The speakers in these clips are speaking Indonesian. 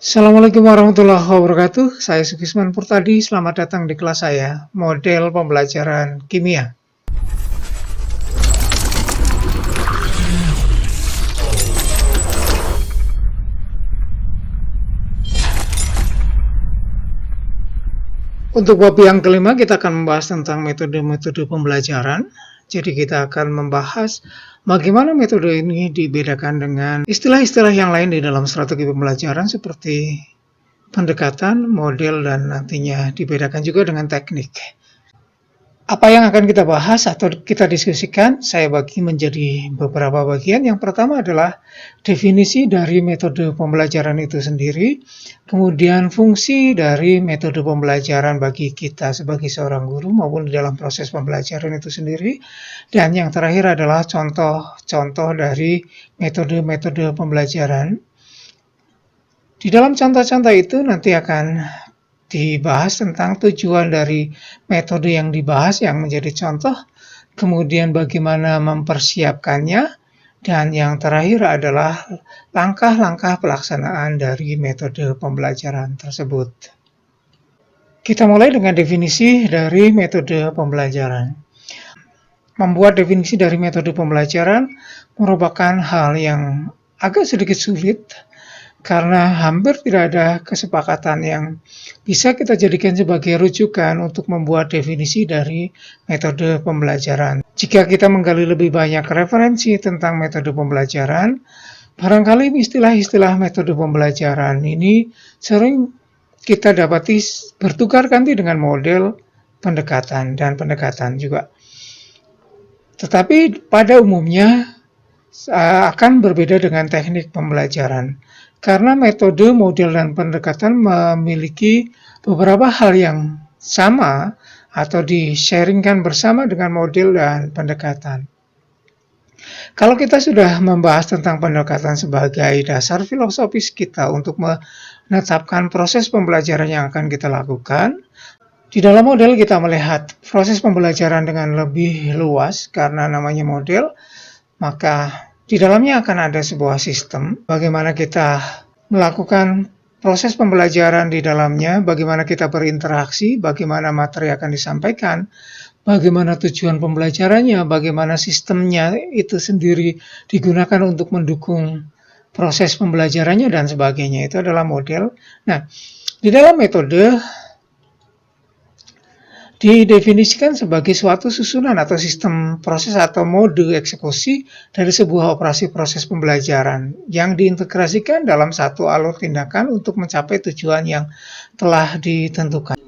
Assalamualaikum warahmatullahi wabarakatuh. Saya Sukisman Purtadi. Selamat datang di kelas saya, model pembelajaran kimia. Untuk bab yang kelima, kita akan membahas tentang metode-metode pembelajaran. Jadi kita akan membahas bagaimana metode ini dibedakan dengan istilah-istilah yang lain di dalam strategi pembelajaran seperti pendekatan, model, dan nantinya dibedakan juga dengan teknik. Apa yang akan kita bahas atau kita diskusikan, saya bagi menjadi beberapa bagian. Yang pertama adalah definisi dari metode pembelajaran itu sendiri, kemudian fungsi dari metode pembelajaran bagi kita sebagai seorang guru maupun di dalam proses pembelajaran itu sendiri, dan yang terakhir adalah contoh-contoh dari metode-metode pembelajaran. Di dalam contoh-contoh itu nanti akan dibahas tentang tujuan dari metode yang dibahas yang menjadi contoh, kemudian bagaimana mempersiapkannya, dan yang terakhir adalah langkah-langkah pelaksanaan dari metode pembelajaran tersebut. Kita mulai dengan definisi dari metode pembelajaran. Membuat definisi dari metode pembelajaran merupakan hal yang agak sedikit sulit, karena hampir tidak ada kesepakatan yang bisa kita jadikan sebagai rujukan untuk membuat definisi dari metode pembelajaran. Jika kita menggali lebih banyak referensi tentang metode pembelajaran, barangkali istilah-istilah metode pembelajaran ini sering kita dapati bertukar ganti dengan model, pendekatan, dan pendekatan juga. Tetapi pada umumnya akan berbeda dengan teknik pembelajaran. Karena metode, model, dan pendekatan memiliki beberapa hal yang sama atau di-sharingkan bersama dengan model dan pendekatan. Kalau kita sudah membahas tentang pendekatan sebagai dasar filosofis kita untuk menetapkan proses pembelajaran yang akan kita lakukan, di dalam model kita melihat proses pembelajaran dengan lebih luas karena namanya model, maka di dalamnya akan ada sebuah sistem, bagaimana kita melakukan proses pembelajaran di dalamnya, bagaimana kita berinteraksi, bagaimana materi akan disampaikan, bagaimana tujuan pembelajarannya, bagaimana sistemnya itu sendiri digunakan untuk mendukung proses pembelajarannya, dan sebagainya. Itu adalah model. Nah, di dalam metode didefinisikan sebagai suatu susunan atau sistem proses atau mode eksekusi dari sebuah operasi proses pembelajaran yang diintegrasikan dalam satu alur tindakan untuk mencapai tujuan yang telah ditentukan.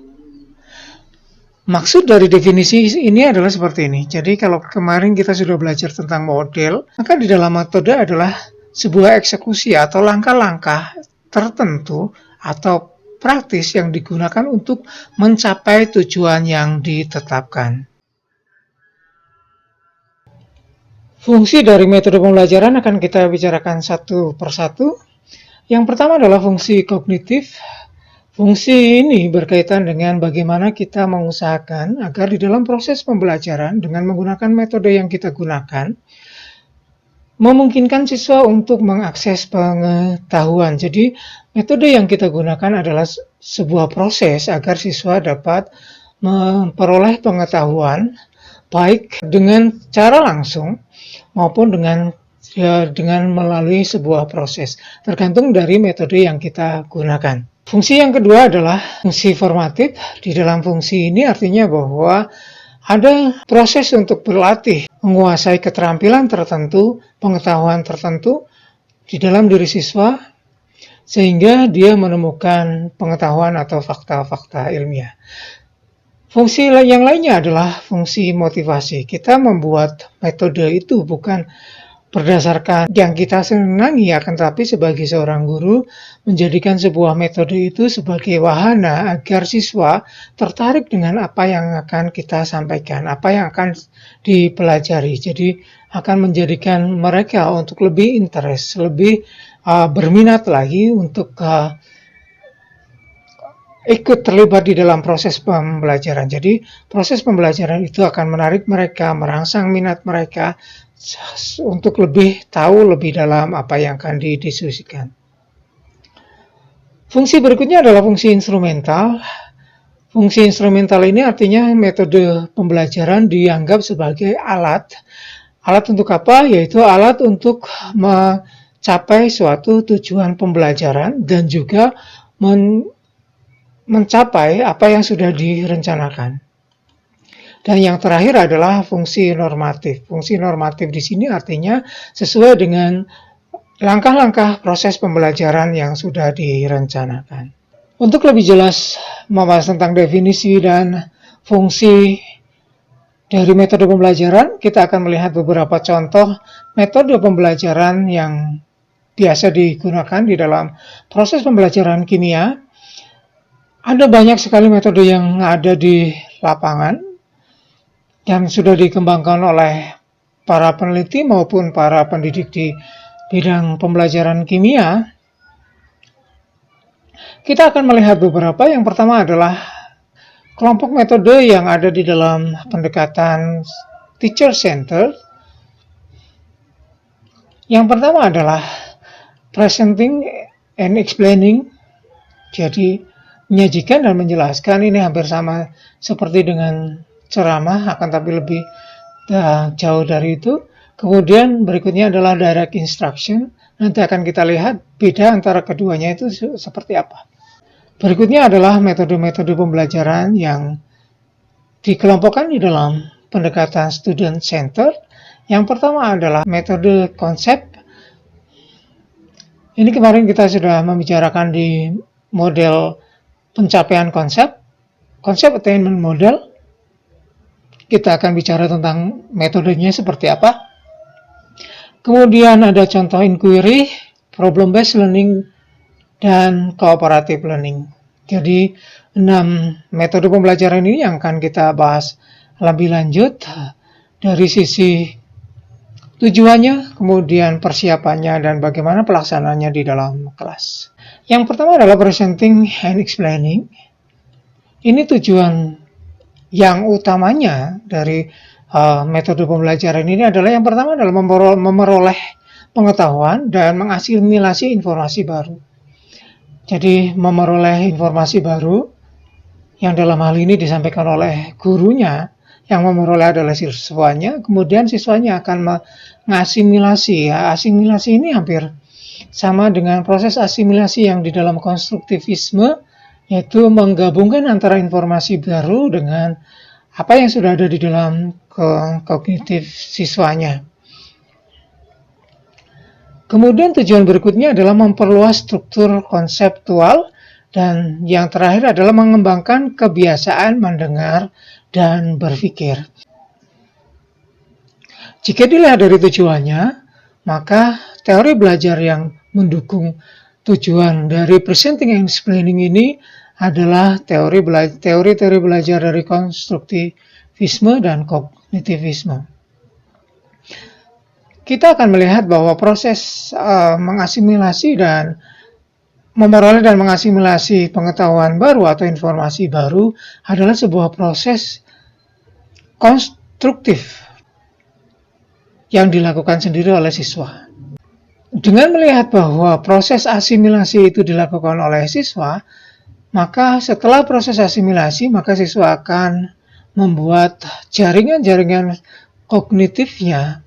Maksud dari definisi ini adalah seperti ini. Jadi kalau kemarin kita sudah belajar tentang model, maka di dalam metode adalah sebuah eksekusi atau langkah-langkah tertentu atau praktis yang digunakan untuk mencapai tujuan yang ditetapkan. Fungsi dari metode pembelajaran akan kita bicarakan satu persatu. Yang pertama adalah fungsi kognitif. Fungsi ini berkaitan dengan bagaimana kita mengusahakan agar di dalam proses pembelajaran dengan menggunakan metode yang kita gunakan, memungkinkan siswa untuk mengakses pengetahuan. Jadi, metode yang kita gunakan adalah sebuah proses agar siswa dapat memperoleh pengetahuan baik dengan cara langsung maupun dengan melalui sebuah proses, tergantung dari metode yang kita gunakan. Fungsi yang kedua adalah fungsi formatif. Di dalam fungsi ini artinya bahwa ada proses untuk berlatih, menguasai keterampilan tertentu, pengetahuan tertentu di dalam diri siswa, sehingga dia menemukan pengetahuan atau fakta-fakta ilmiah. Fungsi yang lainnya adalah fungsi motivasi. Kita membuat metode itu bukan berdasarkan yang kita senangi, akan tetapi sebagai seorang guru menjadikan sebuah metode itu sebagai wahana agar siswa tertarik dengan apa yang akan kita sampaikan, apa yang akan dipelajari. Jadi akan menjadikan mereka untuk lebih interest, lebih berminat lagi untuk ikut terlibat di dalam proses pembelajaran. Jadi proses pembelajaran itu akan menarik mereka, merangsang minat mereka untuk lebih tahu lebih dalam apa yang akan didiskusikan. Fungsi berikutnya adalah fungsi instrumental. Fungsi instrumental ini artinya metode pembelajaran dianggap sebagai alat. Alat untuk apa? Yaitu alat untuk mencapai suatu tujuan pembelajaran dan juga mencapai apa yang sudah direncanakan. Dan yang terakhir adalah fungsi normatif. Fungsi normatif di sini artinya sesuai dengan langkah-langkah proses pembelajaran yang sudah direncanakan. Untuk lebih jelas membahas tentang definisi dan fungsi dari metode pembelajaran, kita akan melihat beberapa contoh metode pembelajaran yang biasa digunakan di dalam proses pembelajaran kimia. Ada banyak sekali metode yang ada di lapangan yang sudah dikembangkan oleh para peneliti maupun para pendidik di bidang pembelajaran kimia. Kita akan melihat beberapa. Yang pertama adalah kelompok metode yang ada di dalam pendekatan teacher center. Yang pertama adalah presenting and explaining. Jadi menyajikan dan menjelaskan, ini hampir sama seperti dengan ceramah, akan tapi lebih jauh dari itu. Kemudian berikutnya adalah direct instruction. Nanti akan kita lihat beda antara keduanya itu seperti apa. Berikutnya adalah metode-metode pembelajaran yang dikelompokkan di dalam pendekatan student center. Yang pertama adalah metode konsep. Ini kemarin kita sudah membicarakan di model pencapaian konsep attainment model. Kita akan bicara tentang metodenya seperti apa. Kemudian ada contoh inquiry, problem based learning, dan cooperative learning. Jadi 6 metode pembelajaran ini yang akan kita bahas lebih lanjut dari sisi tujuannya, kemudian persiapannya, dan bagaimana pelaksanaannya di dalam kelas. Yang pertama adalah presenting and explaining. Ini tujuan yang utamanya dari metode pembelajaran ini adalah yang pertama adalah memperoleh pengetahuan dan mengasimilasi informasi baru. Jadi memperoleh informasi baru yang dalam hal ini disampaikan oleh gurunya, yang memperoleh adalah siswanya, kemudian siswanya akan mengasimilasi. Asimilasi ini hampir sama dengan proses asimilasi yang di dalam konstruktivisme, yaitu menggabungkan antara informasi baru dengan apa yang sudah ada di dalam kognitif siswanya. Kemudian tujuan berikutnya adalah memperluas struktur konseptual, dan yang terakhir adalah mengembangkan kebiasaan mendengar dan berpikir. Jika dilihat dari tujuannya, maka teori belajar yang mendukung tujuan dari presenting and explaining ini adalah teori belajar dari konstruktivisme dan kognitivisme. Kita akan melihat bahwa proses mengasimilasi dan memperoleh dan mengasimilasi pengetahuan baru atau informasi baru adalah sebuah proses konstruktif yang dilakukan sendiri oleh siswa. Dengan melihat bahwa proses asimilasi itu dilakukan oleh siswa, maka setelah proses asimilasi, maka siswa akan membuat jaringan-jaringan kognitifnya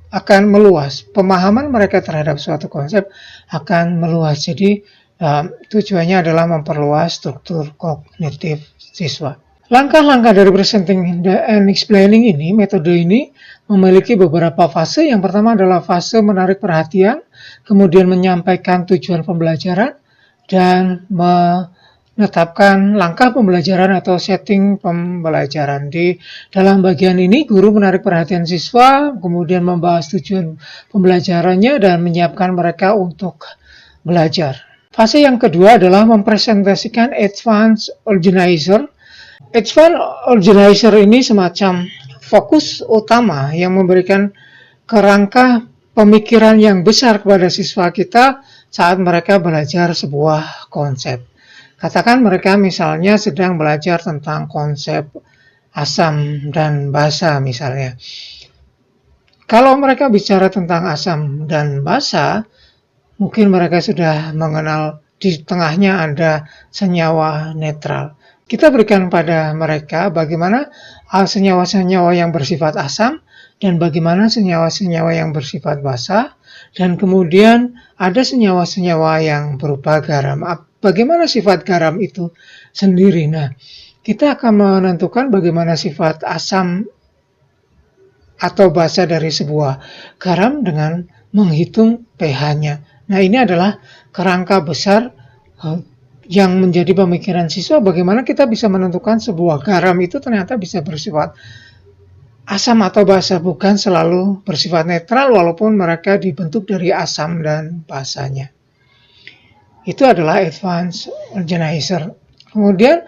akan meluas. Pemahaman mereka terhadap suatu konsep akan meluas. Jadi tujuannya adalah memperluas struktur kognitif siswa. Langkah-langkah dari presenting and explaining ini, metode ini memiliki beberapa fase. Yang pertama adalah fase menarik perhatian, kemudian menyampaikan tujuan pembelajaran, dan menetapkan langkah pembelajaran atau setting pembelajaran. Di dalam bagian ini, guru menarik perhatian siswa, kemudian membahas tujuan pembelajarannya, dan menyiapkan mereka untuk belajar. Fase yang kedua adalah mempresentasikan advanced organizer. Advanced organizer ini semacam fokus utama yang memberikan kerangka pemikiran yang besar kepada siswa kita saat mereka belajar sebuah konsep. Katakan mereka misalnya sedang belajar tentang konsep asam dan basa misalnya. Kalau mereka bicara tentang asam dan basa, mungkin mereka sudah mengenal di tengahnya ada senyawa netral. Kita berikan pada mereka bagaimana senyawa-senyawa yang bersifat asam dan bagaimana senyawa-senyawa yang bersifat basa, dan kemudian ada senyawa-senyawa yang berupa garam. Bagaimana sifat garam itu sendiri? Nah, kita akan menentukan bagaimana sifat asam atau basa dari sebuah garam dengan menghitung pH-nya. Nah, ini adalah kerangka besar yang menjadi pemikiran siswa, bagaimana kita bisa menentukan sebuah garam itu ternyata bisa bersifat asam atau basa, bukan selalu bersifat netral walaupun mereka dibentuk dari asam dan basanya. Itu adalah advanced organizer. Kemudian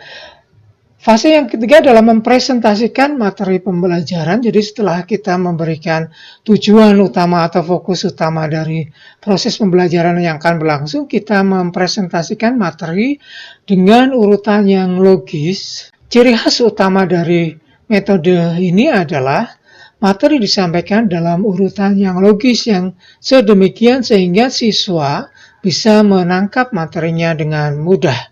fase yang ketiga adalah mempresentasikan materi pembelajaran. Jadi setelah kita memberikan tujuan utama atau fokus utama dari proses pembelajaran yang akan berlangsung, kita mempresentasikan materi dengan urutan yang logis. Ciri khas utama dari metode ini adalah materi disampaikan dalam urutan yang logis yang sedemikian sehingga siswa bisa menangkap materinya dengan mudah.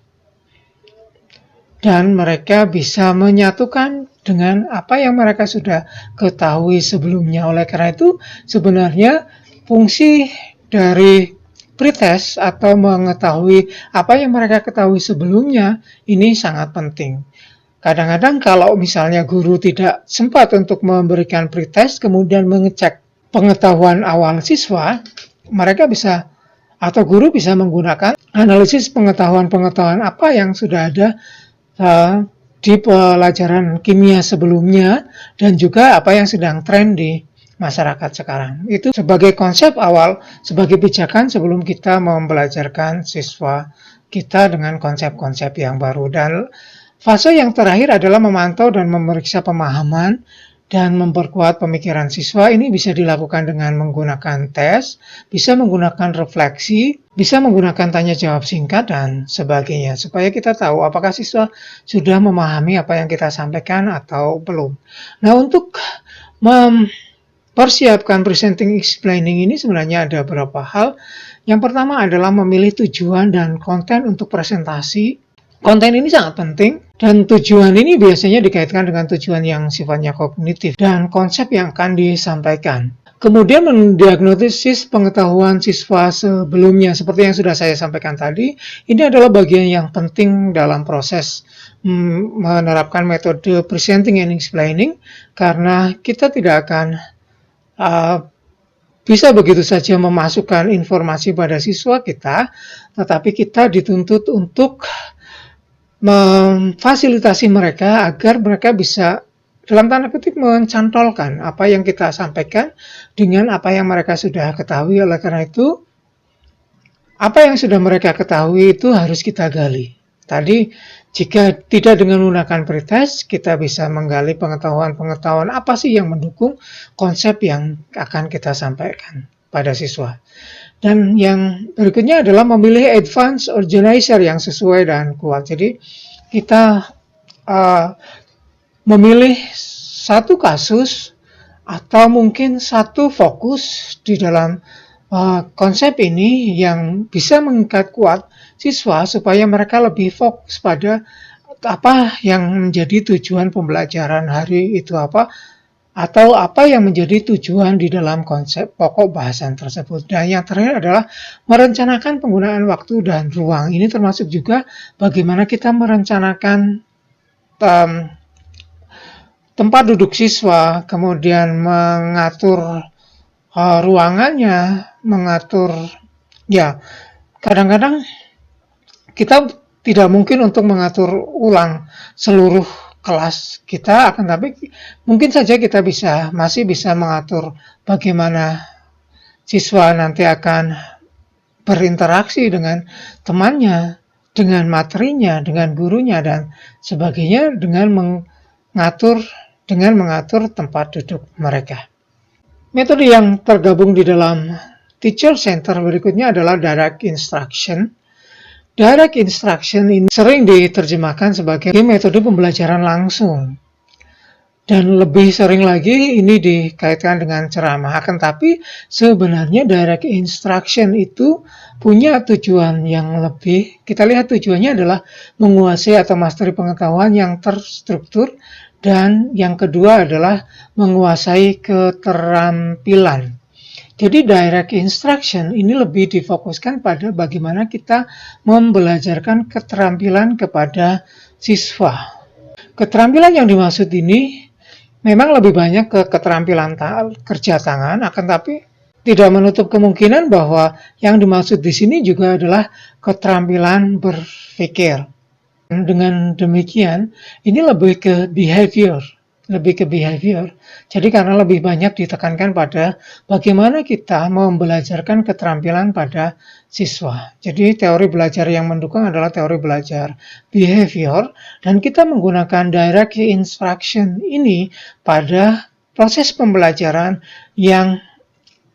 Dan mereka bisa menyatukan dengan apa yang mereka sudah ketahui sebelumnya. Oleh karena itu, sebenarnya fungsi dari pretest atau mengetahui apa yang mereka ketahui sebelumnya ini sangat penting. Kadang-kadang kalau misalnya guru tidak sempat untuk memberikan pretest, kemudian mengecek pengetahuan awal siswa, mereka bisa atau guru bisa menggunakan analisis pengetahuan-pengetahuan apa yang sudah ada di pelajaran kimia sebelumnya dan juga apa yang sedang tren di masyarakat sekarang. Itu sebagai konsep awal, sebagai pijakan sebelum kita membelajarkan siswa kita dengan konsep-konsep yang baru. Dan fase yang terakhir adalah memantau dan memeriksa pemahaman dan memperkuat pemikiran siswa. Ini bisa dilakukan dengan menggunakan tes, bisa menggunakan refleksi, bisa menggunakan tanya jawab singkat dan sebagainya, supaya kita tahu apakah siswa sudah memahami apa yang kita sampaikan atau belum. Nah, untuk mempersiapkan presenting explaining ini sebenarnya ada beberapa hal. Yang pertama adalah memilih tujuan dan konten untuk presentasi. Konten ini sangat penting dan tujuan ini biasanya dikaitkan dengan tujuan yang sifatnya kognitif dan konsep yang akan disampaikan. Kemudian mendiagnosis pengetahuan siswa sebelumnya seperti yang sudah saya sampaikan tadi. Ini adalah bagian yang penting dalam proses menerapkan metode presenting and explaining karena kita tidak akan bisa begitu saja memasukkan informasi pada siswa kita, tetapi kita dituntut untuk memfasilitasi mereka agar mereka bisa dalam tanda kutip mencantolkan apa yang kita sampaikan dengan apa yang mereka sudah ketahui. Oleh karena itu, apa yang sudah mereka ketahui itu harus kita gali. Tadi, jika tidak dengan menggunakan pretest, kita bisa menggali pengetahuan-pengetahuan apa sih yang mendukung konsep yang akan kita sampaikan pada siswa. Dan yang berikutnya adalah memilih advanced organizer yang sesuai dan kuat. Jadi kita memilih satu kasus atau mungkin satu fokus di dalam konsep ini yang bisa mengikat kuat siswa supaya mereka lebih fokus pada apa yang menjadi tujuan pembelajaran hari itu apa, atau apa yang menjadi tujuan di dalam konsep pokok bahasan tersebut. Dan yang terakhir adalah merencanakan penggunaan waktu dan ruang. Ini termasuk juga bagaimana kita merencanakan tempat duduk siswa, kemudian mengatur ruangannya, mengatur, ya kadang-kadang kita tidak mungkin untuk mengatur ulang seluruh kelas kita, akan tapi mungkin saja kita masih bisa mengatur bagaimana siswa nanti akan berinteraksi dengan temannya, dengan materinya, dengan gurunya dan sebagainya dengan mengatur tempat duduk mereka. Metode yang tergabung di dalam Teacher Center berikutnya adalah Direct Instruction. Direct Instruction ini sering diterjemahkan sebagai metode pembelajaran langsung. Dan lebih sering lagi ini dikaitkan dengan ceramah. Akan tapi sebenarnya direct instruction itu punya tujuan yang lebih. Kita lihat tujuannya adalah menguasai atau mastery pengetahuan yang terstruktur, dan yang kedua adalah menguasai keterampilan. Jadi direct instruction ini lebih difokuskan pada bagaimana kita membelajarkan keterampilan kepada siswa. Keterampilan yang dimaksud ini memang lebih banyak ke keterampilan kerja tangan, akan tapi tidak menutup kemungkinan bahwa yang dimaksud di sini juga adalah keterampilan berpikir. Dengan demikian, ini lebih ke behavior. Jadi karena lebih banyak ditekankan pada bagaimana kita membelajarkan keterampilan pada siswa. Jadi teori belajar yang mendukung adalah teori belajar behavior, dan kita menggunakan direct instruction ini pada proses pembelajaran yang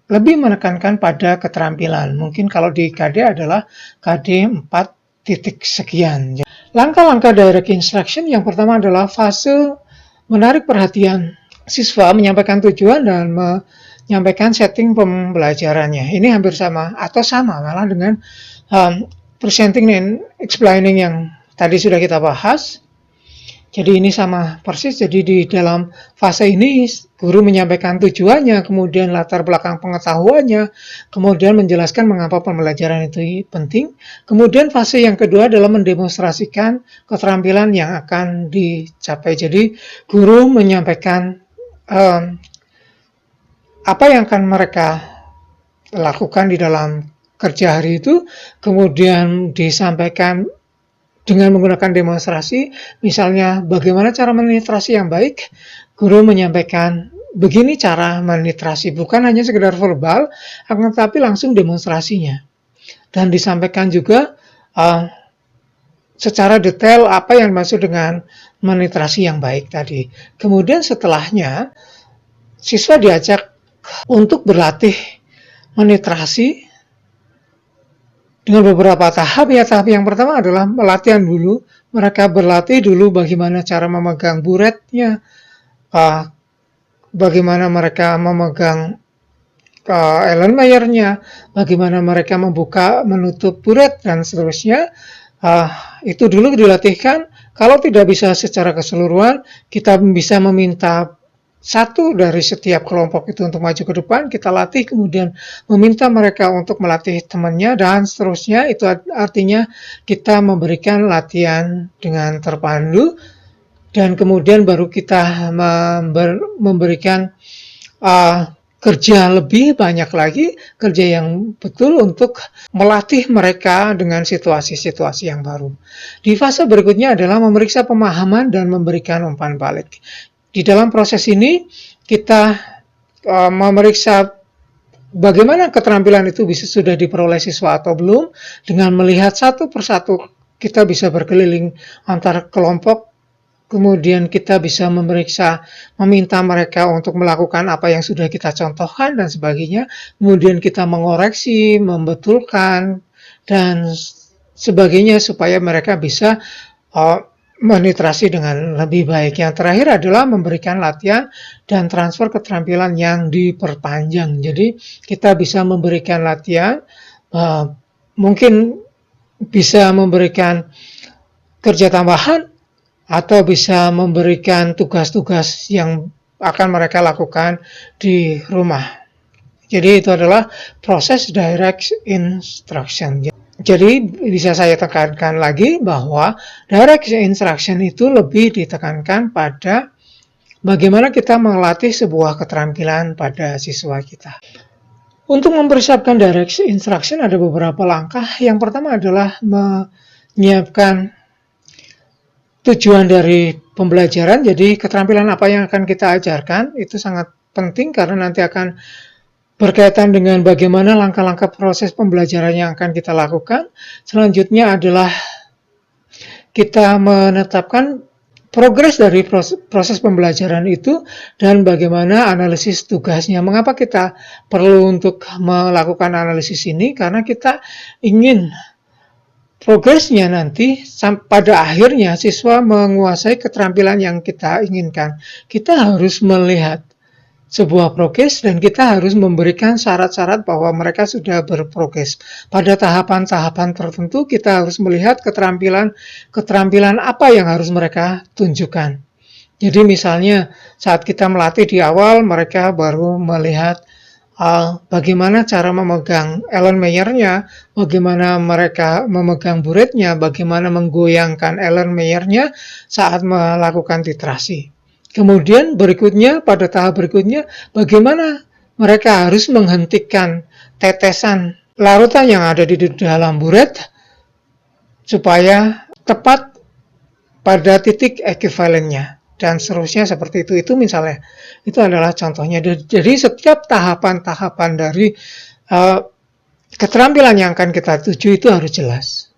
lebih menekankan pada keterampilan. Mungkin kalau di KD adalah KD 4 titik sekian. Langkah-langkah direct instruction yang pertama adalah fase menarik perhatian siswa, menyampaikan tujuan dan menyampaikan setting pembelajarannya. Ini hampir sama atau sama malah dengan presenting and explaining yang tadi sudah kita bahas. Jadi ini sama persis. Jadi di dalam fase ini guru menyampaikan tujuannya, kemudian latar belakang pengetahuannya, kemudian menjelaskan mengapa pembelajaran itu penting. Kemudian fase yang kedua adalah mendemonstrasikan keterampilan yang akan dicapai. Jadi guru menyampaikan apa yang akan mereka lakukan di dalam kerja hari itu, kemudian disampaikan dengan menggunakan demonstrasi, misalnya bagaimana cara meliterasi yang baik. Guru menyampaikan begini cara meliterasi, bukan hanya sekedar verbal, akan tetapi langsung demonstrasinya. Dan disampaikan juga secara detail apa yang dimaksud dengan meliterasi yang baik tadi. Kemudian setelahnya, siswa diajak untuk berlatih meliterasi dengan beberapa tahap. Ya, tahap yang pertama adalah pelatihan dulu. Mereka berlatih dulu bagaimana cara memegang buretnya, bagaimana mereka memegang Erlenmeyernya, bagaimana mereka membuka, menutup buret, dan seterusnya. Itu dulu dilatihkan. Kalau tidak bisa secara keseluruhan, kita bisa meminta satu dari setiap kelompok itu untuk maju ke depan, kita latih, kemudian meminta mereka untuk melatih temannya, dan seterusnya. Itu artinya kita memberikan latihan dengan terpandu, dan kemudian baru kita memberikan kerja lebih banyak lagi, kerja yang betul untuk melatih mereka dengan situasi-situasi yang baru. Di fase berikutnya adalah memeriksa pemahaman dan memberikan umpan balik. Di dalam proses ini, kita memeriksa bagaimana keterampilan itu sudah diperoleh siswa atau belum. Dengan melihat satu persatu, kita bisa berkeliling antar kelompok, kemudian kita bisa meminta mereka untuk melakukan apa yang sudah kita contohkan dan sebagainya. Kemudian kita mengoreksi, membetulkan, dan sebagainya supaya mereka bisa meliterasi dengan lebih baik. Yang terakhir adalah memberikan latihan dan transfer keterampilan yang diperpanjang. Jadi kita bisa memberikan latihan, mungkin bisa memberikan kerja tambahan, atau bisa memberikan tugas-tugas yang akan mereka lakukan di rumah. Jadi itu adalah proses direct instruction. Jadi bisa saya tekankan lagi bahwa direct instruction itu lebih ditekankan pada bagaimana kita melatih sebuah keterampilan pada siswa kita. Untuk mempersiapkan direct instruction ada beberapa langkah. Yang pertama adalah menyiapkan tujuan dari pembelajaran. Jadi keterampilan apa yang akan kita ajarkan itu sangat penting karena nanti akan berkaitan dengan bagaimana langkah-langkah proses pembelajaran yang akan kita lakukan. Selanjutnya adalah kita menetapkan progres dari proses pembelajaran itu dan bagaimana analisis tugasnya. Mengapa kita perlu untuk melakukan analisis ini? Karena kita ingin progresnya nanti pada akhirnya siswa menguasai keterampilan yang kita inginkan. Kita harus melihat sebuah progres dan kita harus memberikan syarat-syarat bahwa mereka sudah berprogres. Pada tahapan-tahapan tertentu kita harus melihat keterampilan apa yang harus mereka tunjukkan. Jadi misalnya saat kita melatih di awal mereka baru melihat bagaimana cara memegang Erlenmeyer-nya, bagaimana mereka memegang buretnya, bagaimana menggoyangkan Erlenmeyer-nya saat melakukan titrasi. Kemudian berikutnya, pada tahap berikutnya, bagaimana mereka harus menghentikan tetesan larutan yang ada di dalam buret supaya tepat pada titik ekuivalennya. Dan seterusnya seperti itu. Itu misalnya, itu adalah contohnya. Jadi setiap tahapan-tahapan dari keterampilan yang akan kita tuju itu harus jelas.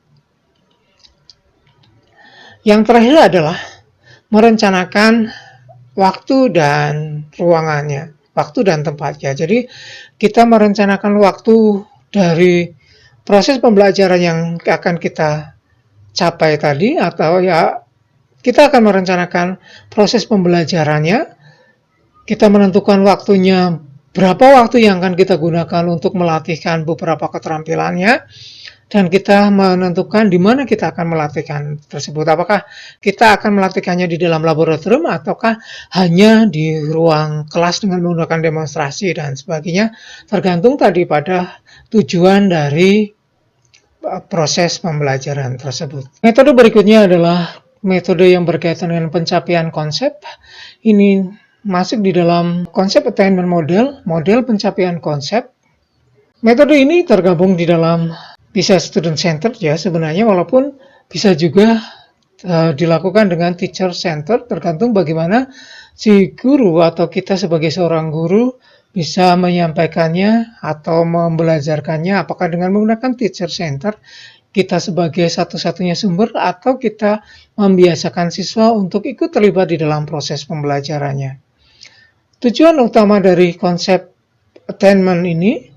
Yang terakhir adalah merencanakan waktu dan ruangannya, waktu dan tempatnya. Jadi kita merencanakan waktu dari proses pembelajaran yang akan kita capai tadi, atau ya kita akan merencanakan proses pembelajarannya. Kita menentukan waktunya, berapa waktu yang akan kita gunakan untuk melatihkan beberapa keterampilannya. Dan kita menentukan di mana kita akan melatihkan tersebut. Apakah kita akan melatihkannya di dalam laboratorium ataukah hanya di ruang kelas dengan menggunakan demonstrasi dan sebagainya. Tergantung tadi pada tujuan dari proses pembelajaran tersebut. Metode berikutnya adalah metode yang berkaitan dengan pencapaian konsep. Ini masuk di dalam konsep attainment model, model pencapaian konsep. Metode ini tergabung di dalam bisa student centered ya sebenarnya, walaupun bisa juga dilakukan dengan teacher centered, tergantung bagaimana si guru atau kita sebagai seorang guru bisa menyampaikannya atau membelajarkannya, apakah dengan menggunakan teacher centered kita sebagai satu-satunya sumber atau kita membiasakan siswa untuk ikut terlibat di dalam proses pembelajarannya. Tujuan utama dari konsep attainment ini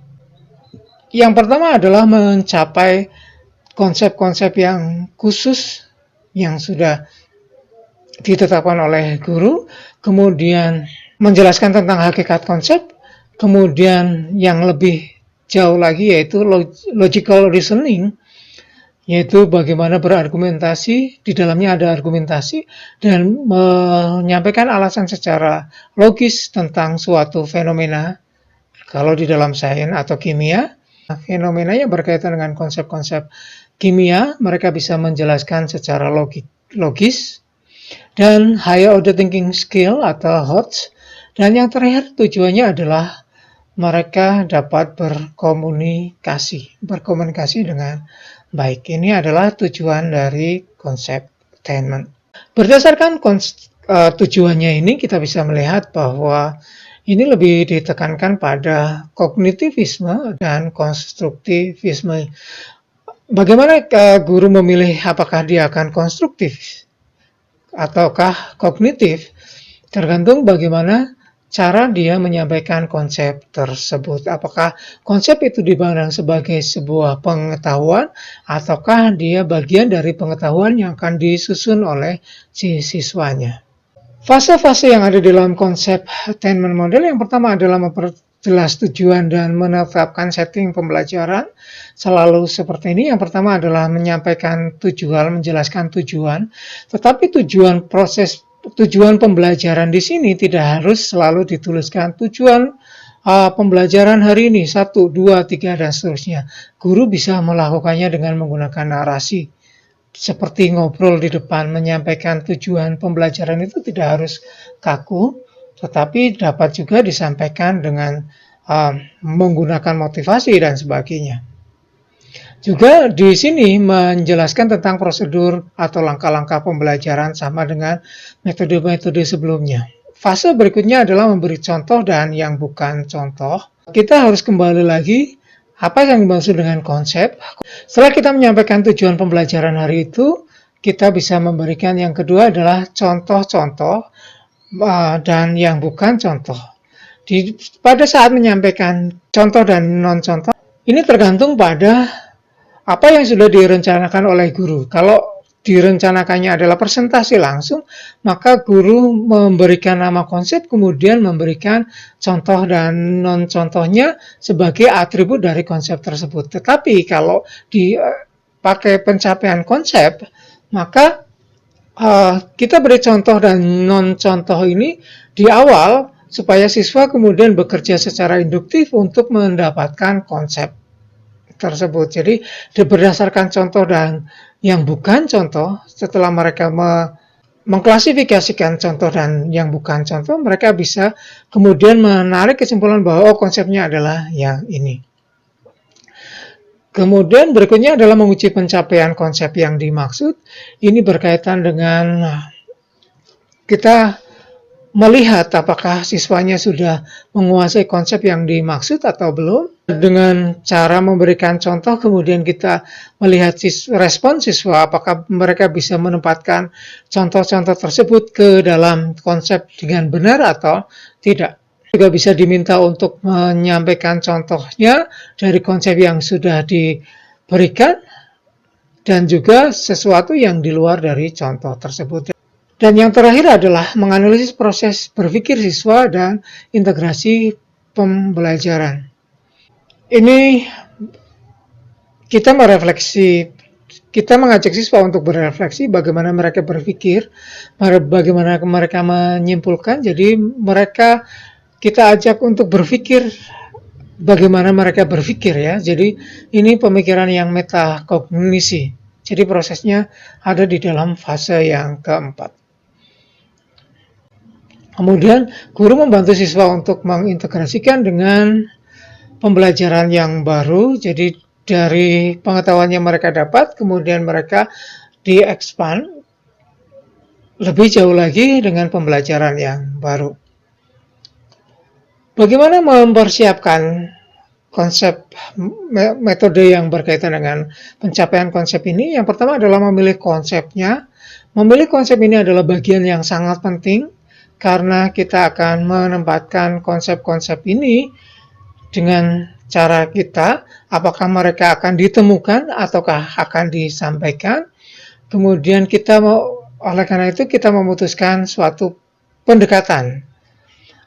yang pertama adalah mencapai konsep-konsep yang khusus yang sudah ditetapkan oleh guru, kemudian menjelaskan tentang hakikat konsep, kemudian yang lebih jauh lagi yaitu logical reasoning, yaitu bagaimana berargumentasi, di dalamnya ada argumentasi, dan menyampaikan alasan secara logis tentang suatu fenomena. Kalau di dalam sains atau kimia, fenomenanya berkaitan dengan konsep-konsep kimia, mereka bisa menjelaskan secara logis, dan higher order thinking skill atau HOTS, dan yang terakhir tujuannya adalah mereka dapat berkomunikasi dengan baik. Ini adalah tujuan dari konsep attainment. Berdasarkan tujuannya ini kita bisa melihat bahwa ini lebih ditekankan pada kognitivisme dan konstruktivisme. Bagaimana guru memilih apakah dia akan konstruktif ataukah kognitif? Tergantung bagaimana cara dia menyampaikan konsep tersebut. Apakah konsep itu dipandang sebagai sebuah pengetahuan ataukah dia bagian dari pengetahuan yang akan disusun oleh si siswanya. Fase-fase yang ada di dalam konsep attainment model, yang pertama adalah memperjelas tujuan dan menetapkan setting pembelajaran. Selalu seperti ini. Yang pertama adalah menyampaikan tujuan, menjelaskan tujuan. Tetapi tujuan pembelajaran di sini tidak harus selalu dituliskan tujuan pembelajaran hari ini 1, 2, 3 dan seterusnya. Guru bisa melakukannya dengan menggunakan narasi. Seperti ngobrol di depan, menyampaikan tujuan pembelajaran itu tidak harus kaku, tetapi dapat juga disampaikan dengan menggunakan motivasi dan sebagainya. Juga di sini menjelaskan tentang prosedur atau langkah-langkah pembelajaran sama dengan metode-metode sebelumnya. Fase berikutnya adalah memberi contoh dan yang bukan contoh. Kita harus kembali lagi apa yang dimaksud dengan konsep. Setelah kita menyampaikan tujuan pembelajaran hari itu, kita bisa memberikan yang kedua adalah contoh-contoh dan yang bukan contoh. Pada saat menyampaikan contoh dan non-contoh, ini tergantung pada apa yang sudah direncanakan oleh guru. Kalau direncanakannya adalah presentasi langsung, maka guru memberikan nama konsep, kemudian memberikan contoh dan non-contohnya sebagai atribut dari konsep tersebut. Tetapi kalau dipakai pencapaian konsep, maka kita beri contoh dan non-contoh ini di awal, supaya siswa kemudian bekerja secara induktif untuk mendapatkan konsep tersebut. Jadi berdasarkan contoh dan yang bukan contoh, setelah mereka mengklasifikasikan contoh dan yang bukan contoh, mereka bisa kemudian menarik kesimpulan bahwa konsepnya adalah yang ini. Kemudian berikutnya adalah menguji pencapaian konsep yang dimaksud. Ini berkaitan dengan kita melihat apakah siswanya sudah menguasai konsep yang dimaksud atau belum. Dengan cara memberikan contoh, kemudian kita melihat respon siswa, apakah mereka bisa menempatkan contoh-contoh tersebut ke dalam konsep dengan benar atau tidak. Juga bisa diminta untuk menyampaikan contohnya dari konsep yang sudah diberikan, dan juga sesuatu yang di luar dari contoh tersebut. Dan yang terakhir adalah menganalisis proses berpikir siswa dan integrasi pembelajaran. Ini kita mengajak siswa untuk berefleksi bagaimana mereka berpikir, bagaimana mereka menyimpulkan. Jadi kita ajak untuk berpikir bagaimana mereka berpikir ya. Jadi ini pemikiran yang metakognisi. Jadi prosesnya ada di dalam fase yang keempat. Kemudian guru membantu siswa untuk mengintegrasikan dengan pembelajaran yang baru. Jadi dari pengetahuan yang mereka dapat, kemudian mereka di-expand lebih jauh lagi dengan pembelajaran yang baru. Bagaimana mempersiapkan konsep metode yang berkaitan dengan pencapaian konsep ini? Yang pertama adalah memilih konsepnya. Memilih konsep ini adalah bagian yang sangat penting, karena kita akan menempatkan konsep-konsep ini dengan cara kita, apakah mereka akan ditemukan ataukah akan disampaikan. Kemudian oleh karena itu kita memutuskan suatu pendekatan.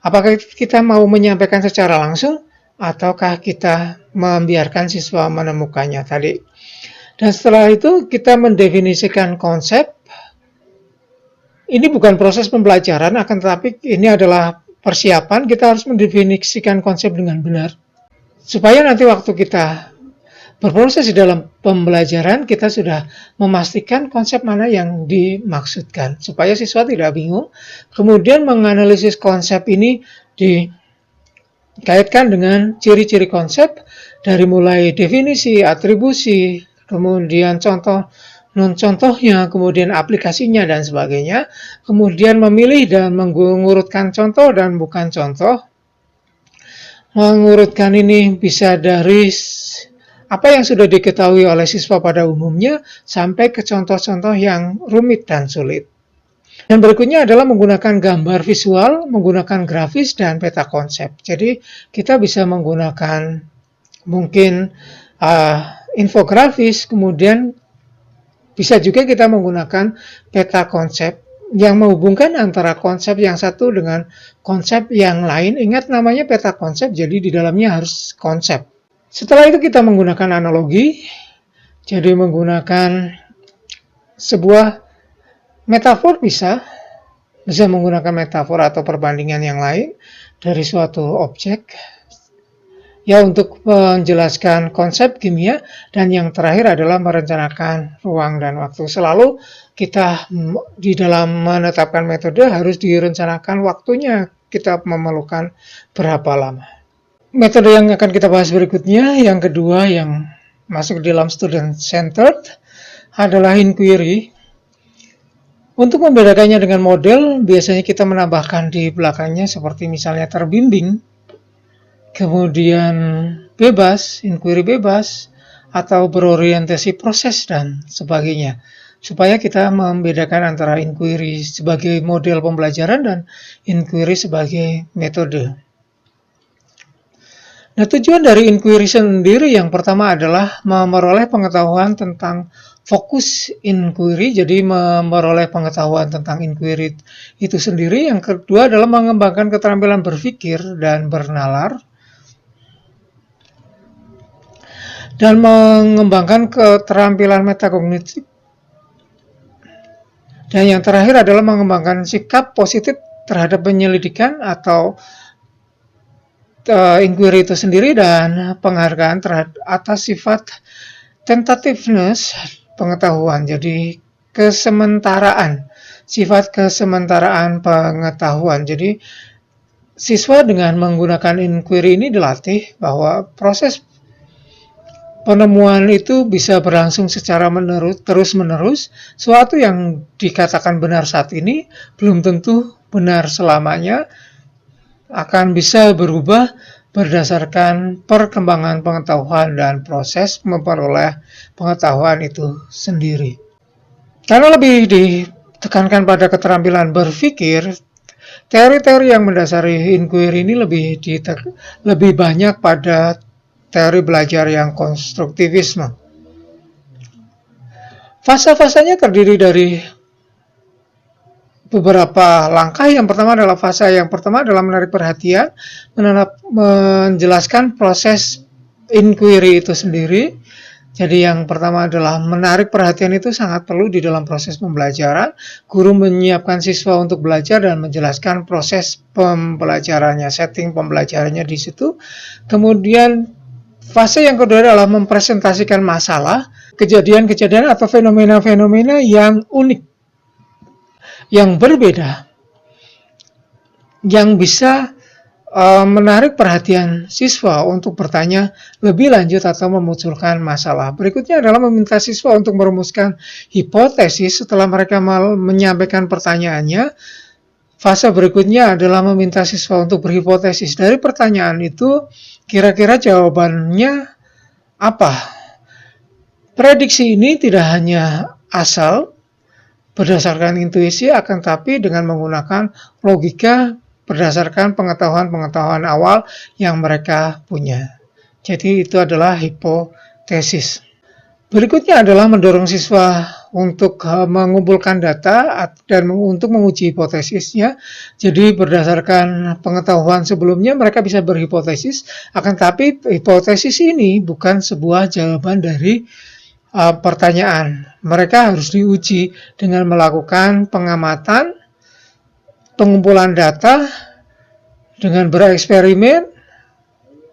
Apakah kita mau menyampaikan secara langsung ataukah kita membiarkan siswa menemukannya tadi. Dan setelah itu kita mendefinisikan konsep. Ini bukan proses pembelajaran, akan tetapi ini adalah persiapan. Kita harus mendefinisikan konsep dengan benar, supaya nanti waktu kita berproses di dalam pembelajaran, kita sudah memastikan konsep mana yang dimaksudkan, supaya siswa tidak bingung. Kemudian menganalisis konsep ini dikaitkan dengan ciri-ciri konsep, dari mulai definisi, atribusi, kemudian contoh, non-contohnya, kemudian aplikasinya, dan sebagainya. Kemudian memilih dan mengurutkan contoh dan bukan contoh. Mengurutkan ini bisa dari apa yang sudah diketahui oleh siswa pada umumnya sampai ke contoh-contoh yang rumit dan sulit. Dan berikutnya adalah menggunakan gambar visual, menggunakan grafis dan peta konsep. Jadi kita bisa menggunakan mungkin infografis, kemudian bisa juga kita menggunakan peta konsep yang menghubungkan antara konsep yang satu dengan konsep yang lain. Ingat namanya peta konsep, jadi di dalamnya harus konsep. Setelah itu kita menggunakan analogi, jadi menggunakan sebuah metafor, bisa menggunakan metafor atau perbandingan yang lain dari suatu objek, ya, untuk menjelaskan konsep kimia. Dan yang terakhir adalah merencanakan ruang dan waktu. Selalu kita di dalam menetapkan metode harus direncanakan waktunya, kita memerlukan berapa lama. Metode yang akan kita bahas berikutnya, yang kedua yang masuk dalam student centered, adalah inquiry. Untuk membedakannya dengan model, biasanya kita menambahkan di belakangnya seperti misalnya terbimbing, kemudian bebas, inquiry bebas, atau berorientasi proses dan sebagainya, supaya kita membedakan antara inquiry sebagai model pembelajaran dan inquiry sebagai metode. Nah, tujuan dari inquiry sendiri yang pertama adalah memperoleh pengetahuan tentang fokus inquiry, jadi memperoleh pengetahuan tentang inquiry itu sendiri. Yang kedua adalah mengembangkan keterampilan berpikir dan bernalar, dan mengembangkan keterampilan metakognitif. Dan yang terakhir adalah mengembangkan sikap positif terhadap penyelidikan atau inquiry itu sendiri, dan penghargaan terhadap atas sifat tentativeness pengetahuan. Jadi sifat kesementaraan pengetahuan. Jadi siswa dengan menggunakan inquiry ini dilatih bahwa proses penemuan itu bisa berlangsung secara terus-menerus. Suatu yang dikatakan benar saat ini belum tentu benar selamanya, akan bisa berubah berdasarkan perkembangan pengetahuan dan proses memperoleh pengetahuan itu sendiri. Karena lebih ditekankan pada keterampilan berpikir, teori-teori yang mendasari inquiry ini lebih banyak pada teori belajar yang konstruktivisme. Fase-fasenya terdiri dari beberapa langkah. Yang pertama adalah fase yang pertama adalah menarik perhatian, menjelaskan proses inquiry itu sendiri. Jadi yang pertama adalah menarik perhatian itu sangat perlu di dalam proses pembelajaran. Guru menyiapkan siswa untuk belajar dan menjelaskan proses pembelajarannya, setting pembelajarannya di situ. Kemudian fase yang kedua adalah mempresentasikan masalah, kejadian-kejadian atau fenomena-fenomena yang unik, yang berbeda, yang bisa menarik perhatian siswa untuk bertanya lebih lanjut atau memunculkan masalah. Berikutnya adalah meminta siswa untuk merumuskan hipotesis setelah mereka menyampaikan pertanyaannya. Fase berikutnya adalah meminta siswa untuk berhipotesis. Dari pertanyaan itu, kira-kira jawabannya apa? Prediksi ini tidak hanya asal berdasarkan intuisi, akan tapi dengan menggunakan logika berdasarkan pengetahuan-pengetahuan awal yang mereka punya. Jadi itu adalah hipotesis. Berikutnya adalah mendorong siswa untuk mengumpulkan data dan untuk menguji hipotesisnya. Jadi berdasarkan pengetahuan sebelumnya mereka bisa berhipotesis, akan tapi hipotesis ini bukan sebuah jawaban dari pertanyaan. Mereka harus diuji dengan melakukan pengamatan, pengumpulan data, dengan bereksperimen,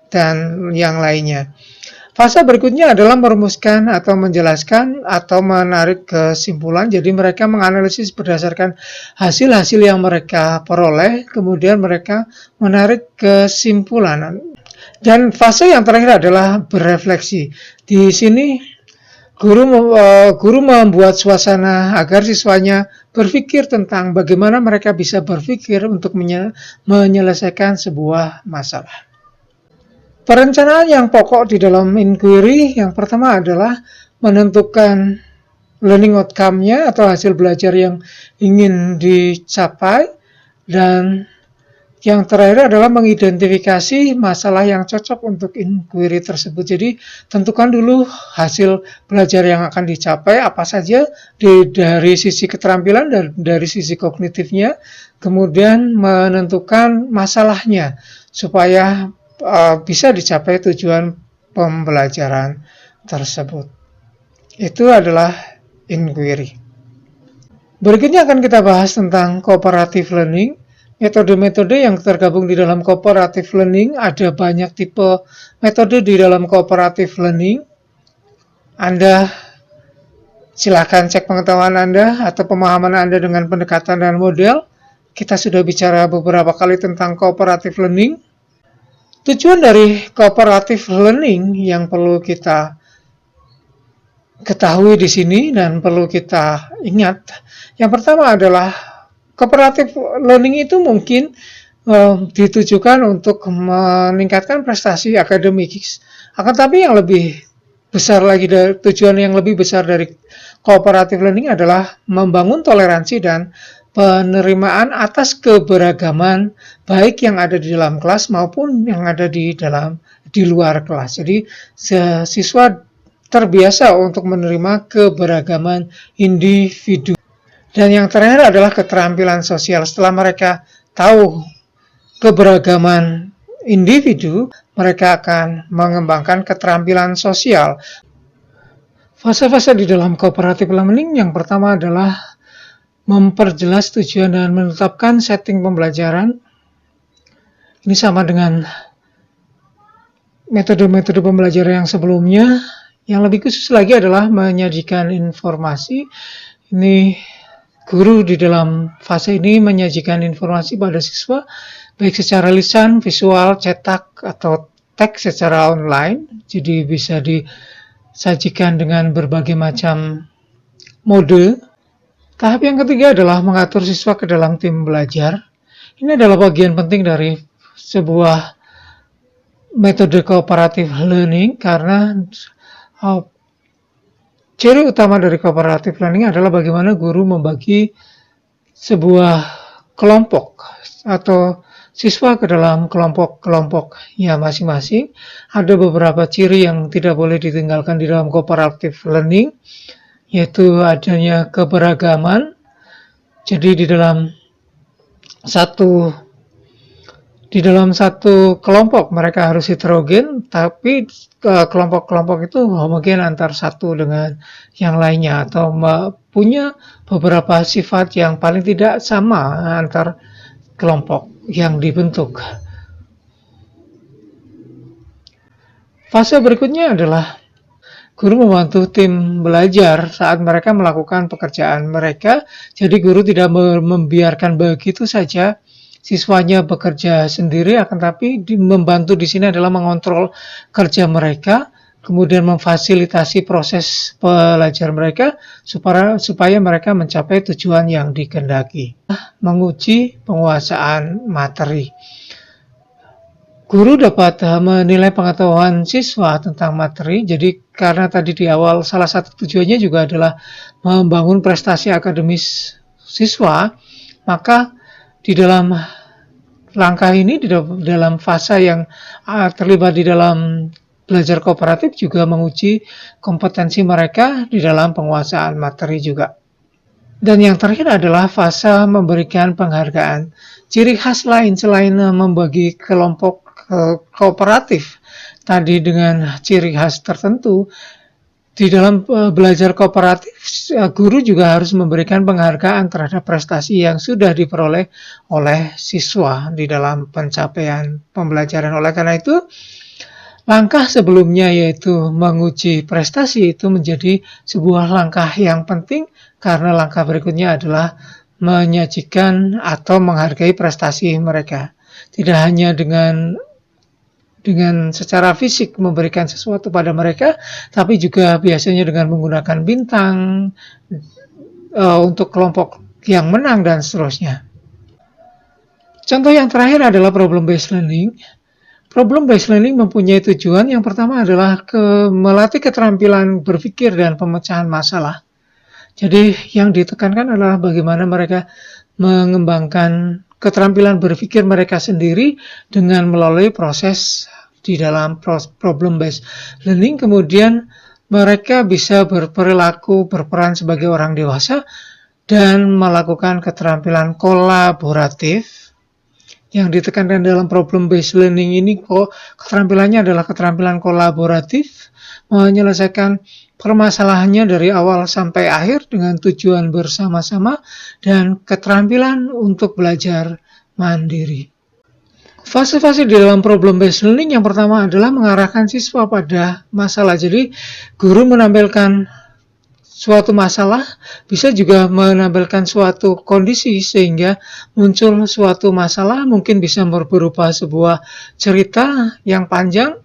dan yang lainnya. Fase berikutnya adalah merumuskan atau menjelaskan atau menarik kesimpulan. Jadi mereka menganalisis berdasarkan hasil-hasil yang mereka peroleh, kemudian mereka menarik kesimpulan. Dan fase yang terakhir adalah berefleksi. Di sini guru membuat suasana agar siswanya berpikir tentang bagaimana mereka bisa berpikir untuk menyelesaikan sebuah masalah. Perencanaan yang pokok di dalam inquiry yang pertama adalah menentukan learning outcome-nya atau hasil belajar yang ingin dicapai, dan yang terakhir adalah mengidentifikasi masalah yang cocok untuk inquiry tersebut. Jadi tentukan dulu hasil belajar yang akan dicapai apa saja dari sisi keterampilan dan dari sisi kognitifnya, kemudian menentukan masalahnya supaya bisa dicapai tujuan pembelajaran tersebut. Itu adalah inquiry. Berikutnya akan kita bahas tentang cooperative learning. Metode-metode yang tergabung di dalam cooperative learning, ada banyak tipe metode di dalam cooperative learning. Anda silakan cek pengetahuan Anda atau pemahaman Anda dengan pendekatan dan model. Kita sudah bicara beberapa kali tentang cooperative learning. Tujuan dari cooperative learning yang perlu kita ketahui di sini dan perlu kita ingat, yang pertama adalah cooperative learning itu mungkin ditujukan untuk meningkatkan prestasi akademik. Akan tapi yang lebih besar lagi, dari tujuan yang lebih besar dari cooperative learning adalah membangun toleransi dan penerimaan atas keberagaman baik yang ada di dalam kelas maupun yang ada di dalam di luar kelas. Jadi siswa terbiasa untuk menerima keberagaman individu. Dan yang terakhir adalah keterampilan sosial. Setelah mereka tahu keberagaman individu, mereka akan mengembangkan keterampilan sosial. Fase-fase di dalam cooperative learning yang pertama adalah memperjelas tujuan dan menetapkan setting pembelajaran. Ini sama dengan metode-metode pembelajaran yang sebelumnya. Yang lebih khusus lagi adalah menyajikan informasi. Ini guru di dalam fase ini menyajikan informasi pada siswa, baik secara lisan, visual, cetak, atau teks secara online. Jadi bisa disajikan dengan berbagai macam mode. Tahap yang ketiga adalah mengatur siswa ke dalam tim belajar. Ini adalah bagian penting dari sebuah metode cooperative learning karena ciri utama dari cooperative learning adalah bagaimana guru membagi sebuah kelompok atau siswa ke dalam kelompok-kelompok ya masing-masing. Ada beberapa ciri yang tidak boleh ditinggalkan di dalam cooperative learning, yaitu adanya keberagaman. Jadi di dalam satu kelompok mereka harus heterogen, tapi kelompok-kelompok itu homogen antar satu dengan yang lainnya atau punya beberapa sifat yang paling tidak sama antar kelompok yang dibentuk. Fase berikutnya adalah guru membantu tim belajar saat mereka melakukan pekerjaan mereka. Jadi guru tidak membiarkan begitu saja siswanya bekerja sendiri, akan tapi membantu di sini adalah mengontrol kerja mereka, kemudian memfasilitasi proses belajar mereka supaya mereka mencapai tujuan yang dikehendaki. Menguji penguasaan materi. Guru dapat menilai pengetahuan siswa tentang materi. Jadi karena tadi di awal salah satu tujuannya juga adalah membangun prestasi akademis siswa, maka di dalam langkah ini, di dalam fase yang terlibat di dalam belajar kooperatif juga menguji kompetensi mereka di dalam penguasaan materi juga. Dan yang terakhir adalah fase memberikan penghargaan. Ciri khas lain selain membagi kelompok kooperatif tadi dengan ciri khas tertentu, di dalam belajar kooperatif, guru juga harus memberikan penghargaan terhadap prestasi yang sudah diperoleh oleh siswa di dalam pencapaian pembelajaran. Oleh karena itu, langkah sebelumnya yaitu menguji prestasi itu menjadi sebuah langkah yang penting karena langkah berikutnya adalah menyajikan atau menghargai prestasi mereka. Tidak hanya dengan secara fisik memberikan sesuatu pada mereka, tapi juga biasanya dengan menggunakan bintang untuk kelompok yang menang dan seterusnya. Contoh yang terakhir adalah problem-based learning. Problem-based learning mempunyai tujuan yang pertama adalah melatih keterampilan berpikir dan pemecahan masalah. Jadi yang ditekankan adalah bagaimana mereka mengembangkan keterampilan berpikir mereka sendiri dengan melalui proses di dalam problem-based learning. Kemudian mereka bisa berperan sebagai orang dewasa dan melakukan keterampilan kolaboratif. Yang ditekankan dalam problem-based learning ini keterampilannya adalah keterampilan kolaboratif, menyelesaikan permasalahannya dari awal sampai akhir dengan tujuan bersama-sama, dan keterampilan untuk belajar mandiri. Fase-fase di dalam problem-based learning yang pertama adalah mengarahkan siswa pada masalah. Jadi guru menampilkan suatu masalah, bisa juga menampilkan suatu kondisi sehingga muncul suatu masalah, mungkin bisa berupa sebuah cerita yang panjang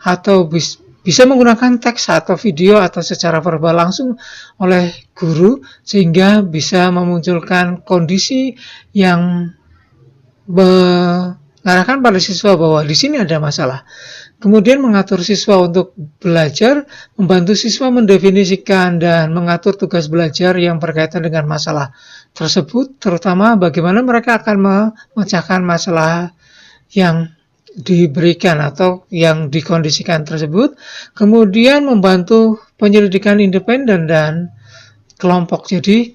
atau bisa menggunakan teks atau video atau secara verbal langsung oleh guru sehingga bisa memunculkan kondisi yang mengarahkan pada siswa bahwa di sini ada masalah. Kemudian mengatur siswa untuk belajar, membantu siswa mendefinisikan dan mengatur tugas belajar yang berkaitan dengan masalah tersebut, terutama bagaimana mereka akan memecahkan masalah yang diberikan atau yang dikondisikan tersebut, kemudian membantu penyelidikan independen dan kelompok. Jadi,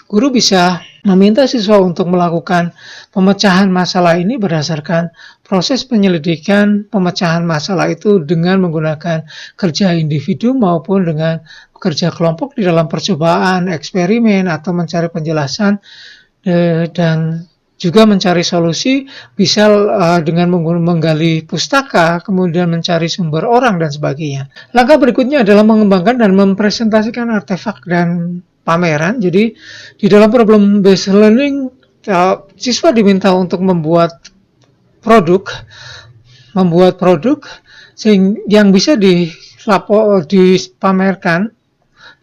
guru bisa meminta siswa untuk melakukan pemecahan masalah ini berdasarkan proses penyelidikan pemecahan masalah itu dengan menggunakan kerja individu maupun dengan kerja kelompok di dalam percobaan, eksperimen, atau mencari penjelasan dan juga mencari solusi, bisa dengan menggali pustaka, kemudian mencari sumber orang dan sebagainya. Langkah berikutnya adalah mengembangkan dan mempresentasikan artefak dan pameran. Jadi di dalam problem based learning, siswa diminta untuk membuat produk yang bisa dipamerkan,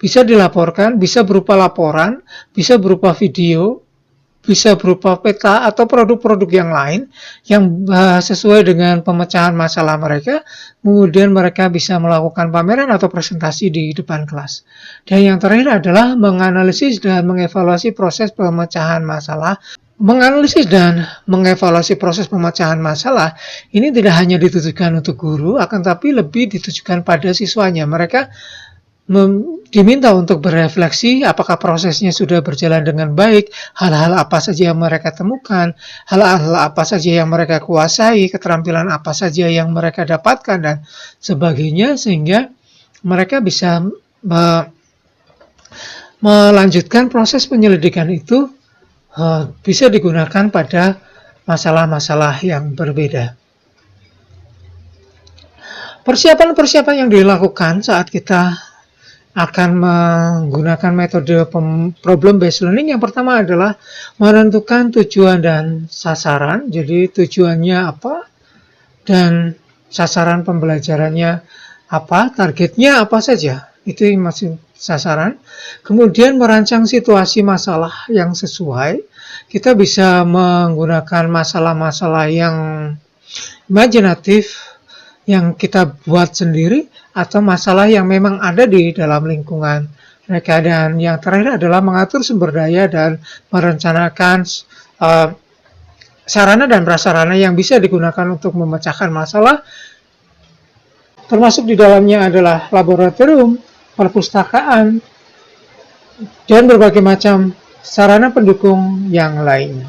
bisa dilaporkan, bisa berupa laporan, bisa berupa video, bisa berupa peta atau produk-produk yang lain yang sesuai dengan pemecahan masalah mereka. Kemudian mereka bisa melakukan pameran atau presentasi di depan kelas. Dan yang terakhir adalah menganalisis dan mengevaluasi proses pemecahan masalah. Menganalisis dan mengevaluasi proses pemecahan masalah ini tidak hanya ditujukan untuk guru, akan tapi lebih ditujukan pada siswanya. Mereka diminta untuk berefleksi apakah prosesnya sudah berjalan dengan baik, hal-hal apa saja yang mereka temukan, hal-hal apa saja yang mereka kuasai, keterampilan apa saja yang mereka dapatkan, dan sebagainya, sehingga mereka bisa melanjutkan proses penyelidikan itu bisa digunakan pada masalah-masalah yang berbeda. Persiapan-persiapan yang dilakukan saat kita akan menggunakan metode problem based learning, yang pertama adalah menentukan tujuan dan sasaran. Jadi tujuannya apa dan sasaran pembelajarannya apa, targetnya apa saja, itu masih sasaran. Kemudian merancang situasi masalah yang sesuai. Kita bisa menggunakan masalah-masalah yang imajinatif yang kita buat sendiri, atau masalah yang memang ada di dalam lingkungan mereka. Dan yang terakhir adalah mengatur sumber daya dan merencanakan sarana dan prasarana yang bisa digunakan untuk memecahkan masalah, termasuk di dalamnya adalah laboratorium, perpustakaan, dan berbagai macam sarana pendukung yang lainnya.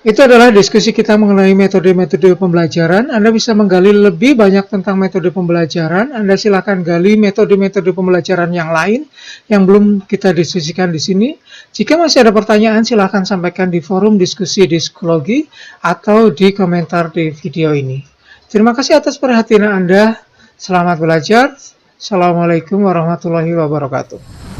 Itu adalah diskusi kita mengenai metode-metode pembelajaran. Anda bisa menggali lebih banyak tentang metode pembelajaran. Anda silakan gali metode-metode pembelajaran yang lain yang belum kita diskusikan di sini. Jika masih ada pertanyaan, silakan sampaikan di forum diskusi di psikologi atau di komentar di video ini. Terima kasih atas perhatian Anda. Selamat belajar. Assalamualaikum warahmatullahi wabarakatuh.